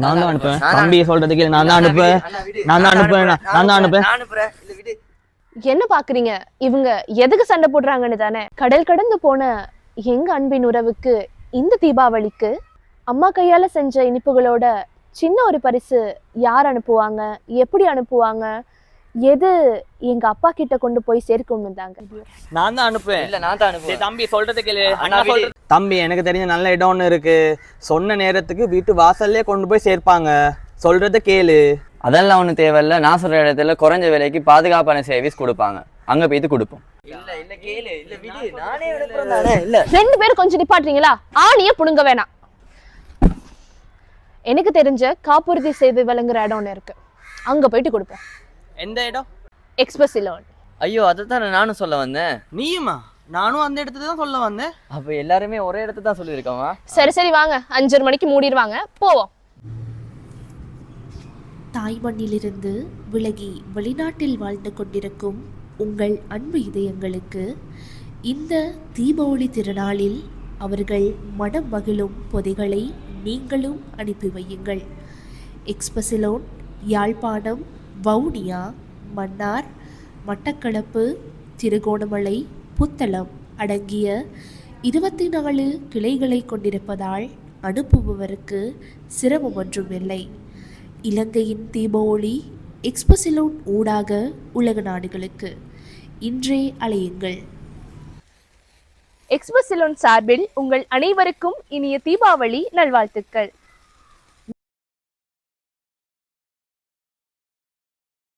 நான் தான் அனுப்புவேன். தம்பி சொல்றதுக்கு நான் தான் அனுப்புவேன். என்ன பாக்குறீங்க? இவங்க எதுக்கு சண்டை போடுறாங்கன்னு தானே. கடல் கடந்து போன எங்க அன்பின் உறவுக்கு இந்த தீபாவளிக்கு அம்மா கையால செஞ்ச இனிப்புகளோட சின்ன ஒரு பரிசு யார் அனுப்புவாங்க, எப்படி அனுப்புவாங்க, எது எங்க அப்பா கிட்ட கொண்டு போய் சேர்க்கும்னு தாங்க. நான் தான் அனுப்புவேன். இல்ல நான் தான் அனுப்புவேன். தம்பி சொல்றதுக்கு தம்பி எனக்கு தெரிஞ்ச நல்ல இடம் ஒன்று இருக்கு. சொன்ன நேரத்துக்கு வீட்டு வாசல்லே கொண்டு போய் சேர்ப்பாங்க. சொல்றத கேளு. அதெல்லாம் ஒன்றும் தேவையில்ல. நான் சொல்ற இடத்துல குறைஞ்ச விலைக்கு பாதுகாப்பான சர்வீஸ் கொடுப்பாங்க. அங்க போயிட்டு கொடுப்போம். இல்ல கேளு. இல்ல விடு. நானே அனுப்புறேன். இல்ல ரெண்டு பேரும் கொஞ்சம் நிப்பாட்டுறீங்களா? ஆணிய புடுங்க வேணாம். எனக்கு தெரிஞ்ச காப்புறுதி சேவை வழங்குற இடம் ஒன்று இருக்கு. அங்க போயிட்டு கொடுப்போம். எந்த இடம்? Express loan. ஐயோ அதைத்தான் நானும் சொல்ல வந்தேன். நீயுமா? நானும் அந்த இடத்துல தான் சொல்ல வந்தேன். அப்ப எல்லாருமே ஒரே இடத்த தான் சொல்லியிருக்கோமா? சரி வாங்க, 5:30 மணிக்கு மூடிடுவாங்க, போவோம். தாய் மண்ணிலிருந்து விலகி வெளிநாட்டில் வாழ்ந்து கொண்டிருக்கும் உங்கள் அன்பு இதயங்களுக்கு இந்த தீபாவளி திருநாளில் அவர்கள் மனம் மகிழும் பொதிகளை நீங்களும் அனுப்பி வையுங்கள். எக்ஸ்பிரஸ் யாழ்ப்பாணம், வவுனியா, மன்னார், மட்டக்களப்பு, திருகோணமலை, புத்தளம் அடங்கிய 24 கிளைகளை கொண்டிருப்பதால் அனுப்புபவருக்கு சிரமம் ஒன்றும் இல்லை. இலங்கையின் தீபாவளி எக்ஸ்பிரஸ் ஊடாக உலக நாடுகளுக்கு இன்றே அழையுங்கள். எக்ஸ்பிரஸ் சார்பில் உங்கள் அனைவருக்கும் இனிய தீபாவளி நல்வாழ்த்துக்கள்.